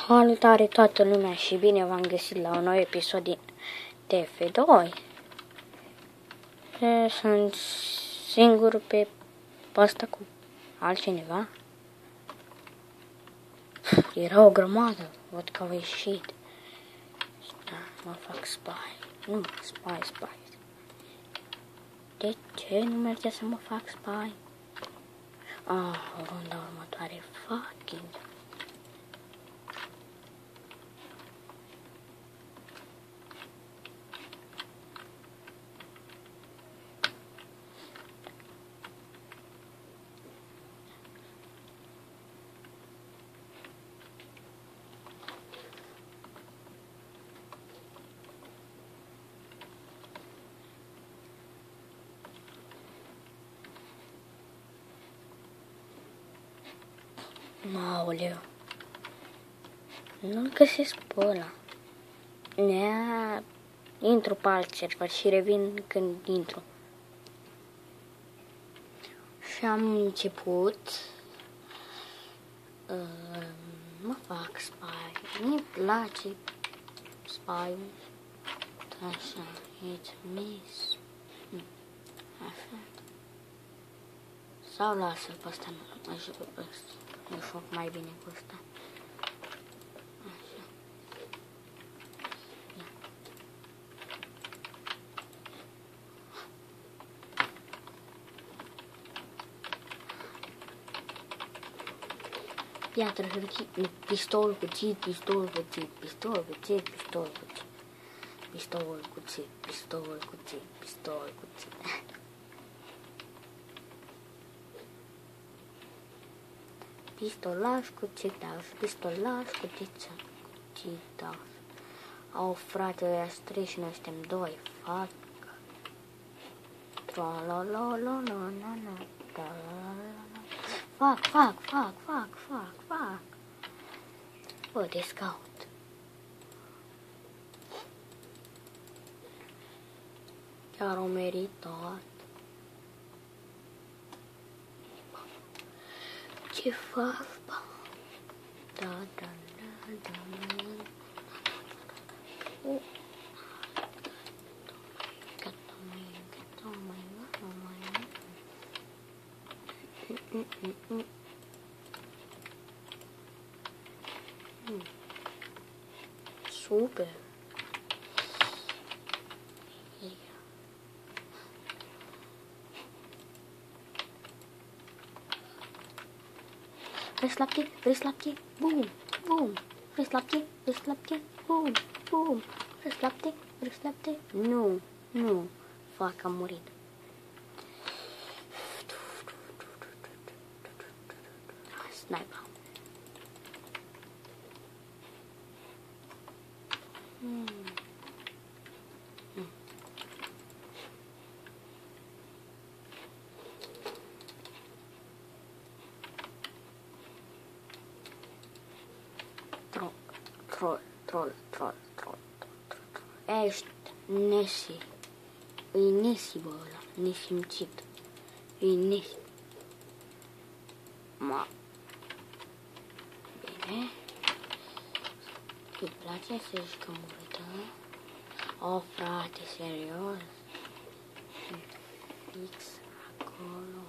Salutare toată lumea și bine v-am găsit la un nou episod din TF2. Sunt singur pe ăsta cu altcineva. Era o grămadă, văd că au ieșit. Da, mă fac spy. Nu, spy. De ce nu merge să mă fac spy? Runda următoare, fucking. Aoleu, nu-l găsesc pe ăla. Intru pe alt server și revin când intru. Și am început. Mă fac spy. Mi-mi place spy-ul. Așa, it's miss. Așa. Sau lasă-l pe ăsta, nu, așa pe ăsta. Eu fac mai bine cu ăsta. Așa. Ia. Piatră, hârtie, pistol, cuțit, pistol, cuțit, pistol, cuțit, pistol, cuțit, pistol, cuțit, pistol, cuțit, pistol, cuțit. Pistolaș, cuțitaș, pistolaș, cuțitaș. Au, frate, ăia trei și noi suntem doi. Fac. Fac. Bă, de scout. Chiar o meritat. Ce fac, bă? Da. Super. Press laptop, boom. Press laptop, boom. Press laptop. Nu. Fac, am murit. Sniper. Troll. Ești Nessie. E Nessie, bă, ăla. Nesimțit. E Nessie. Bine. Îi place să jucăm urâtă? O, frate, serios? Fix acolo.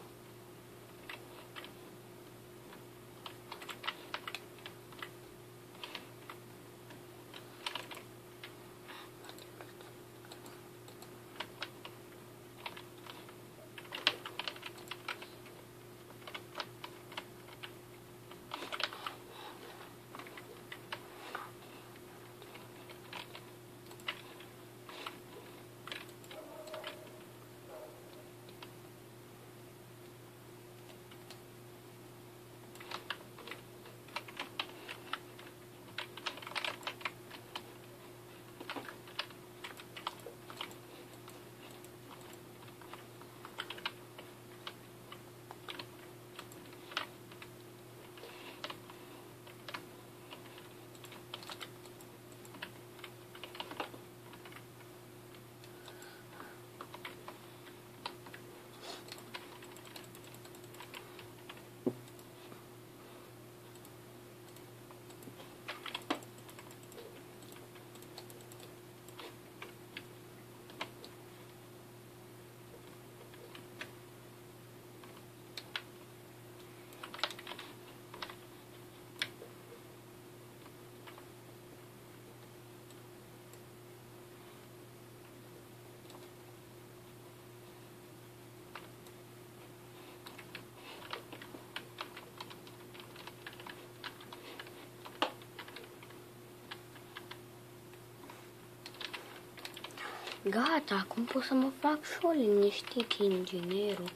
Gata, acum pot să mă fac și o liniștit inginerul.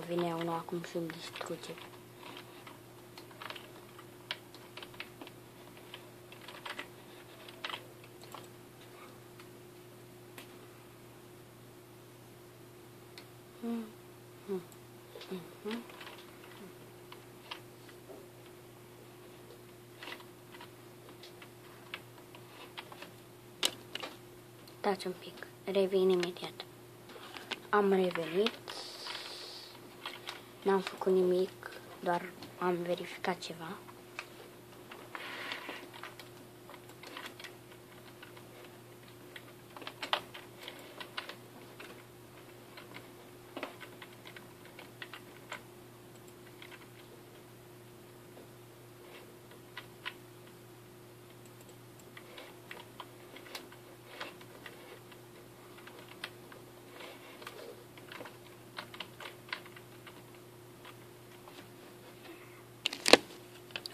Vine unul acum și îmi distruge. Stați un pic, revin imediat. Am revenit, n-am făcut nimic, doar am verificat ceva.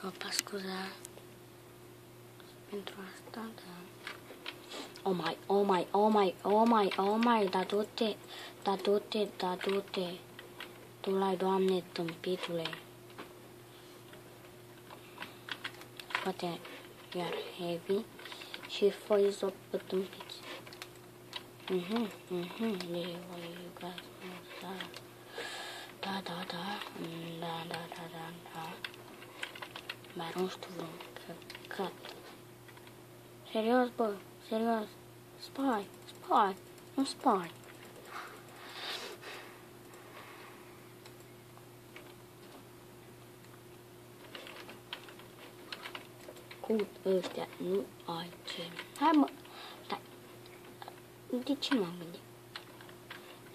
Opa, scuza pentru asta, da. Oh my, da du-te, tu l-ai, Doamne, tâmpitule. Poate iar heavy și foi zop pe tâmpiți. Da. Mai arunci tu vreun căcat. Serios, bă, serios. Spai, nu spai. Cu ăștia nu ai ce. Hai, mă, stai. De ce m-am gândit?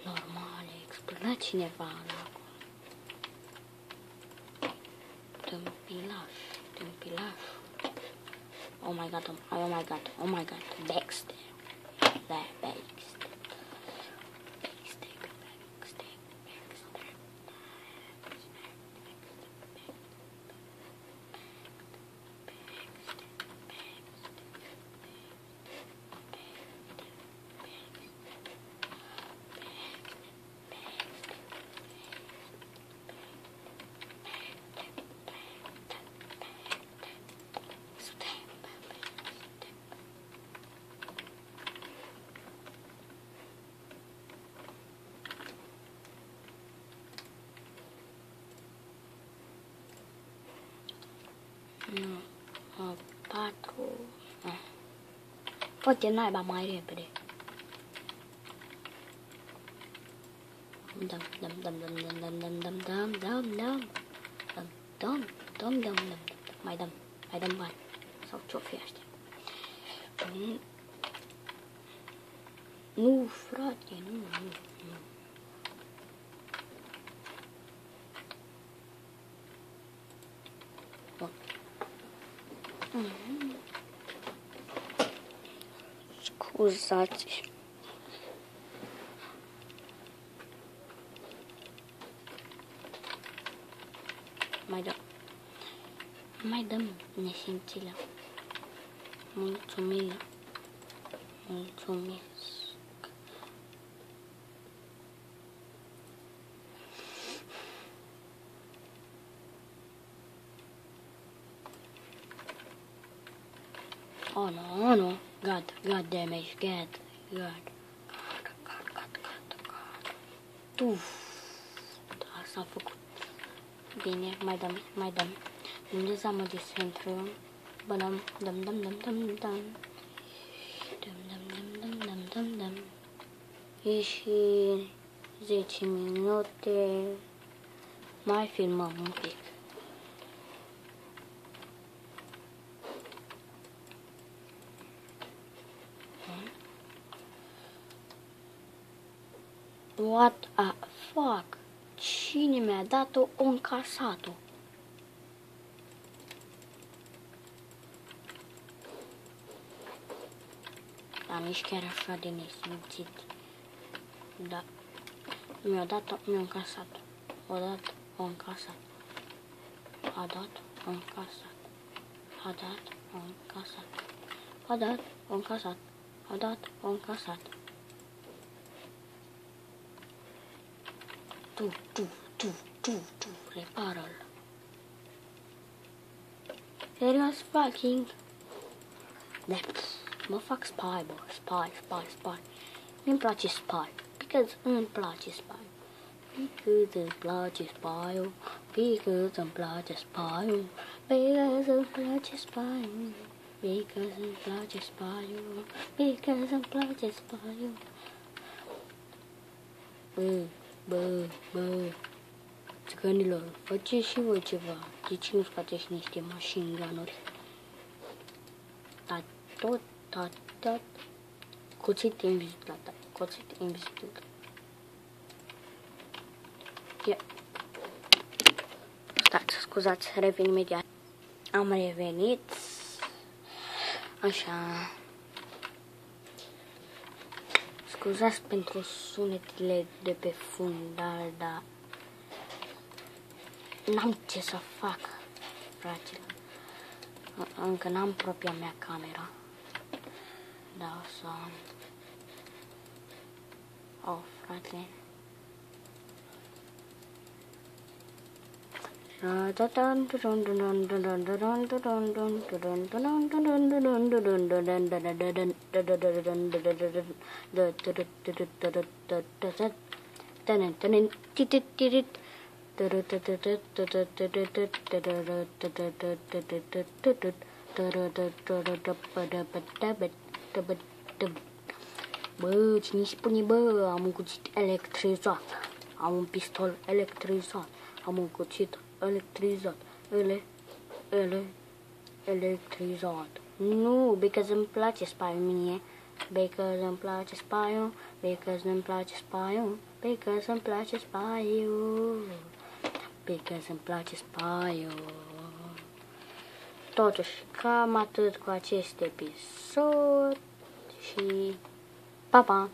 Normal, explodă cineva acolo. Tâmpilaș. Oh my god, Baxter. Nu, 4. Poate naiba mai repede. Mai dăm bani. Sau ce-o fi ăștia? Nu, frate, nu. Bun. Scuzați. Mai dăm nesimțile. Mulțumesc. Oh no. God damage, God. Tuf. Da, s-a făcut. Bine, mai dăm. Nu dezamăgiți pentru. Dăm. E și 10 minute. Mai filmăm un pic. What a fuck? Cine mi-a dat-o, o încasat-o? Dar nici chiar așa de nesimțit. Da. Mi-a dat-o, mi-a încasat-o. O dat, o încasat. A dat, un casat. A dat un casat. A dat un casat. A dat un casat. Tu, repară-l. Serios fucking. Mă fac spy, bă, spy. Mi-mi place spy. Because îmi place spy. Because îmi place spy-ul. Because îmi place spy-ul. Because îmi place spy-ul. Because îmi place spy-ul. Because îmi place spy-ul. Bă, țigănilor, faceți și voi ceva. De ce nu faceți niște mașini gunuri? Tot. Cuțit invizibil, cuțit invizibil. Stați, scuzați, revin imediat. Am revenit. Așa. Scuzați pentru sunetele de pe fundal, dar n-am ce să fac, fraților. Încă n-am propria mea camera. Da, o să... Oh, frate. Bă, cine spune, bă, am un cuțit electrizat, am un pistol electrizat, am un cuțit electrizat, electrizat. Nu, because îmi place spy-ul mie, because îmi place spy-ul, because îmi place spy-ul, because îmi place spy-ul, because îmi place spy-ul. Totuși, cam atât cu acest episod și pa, pa!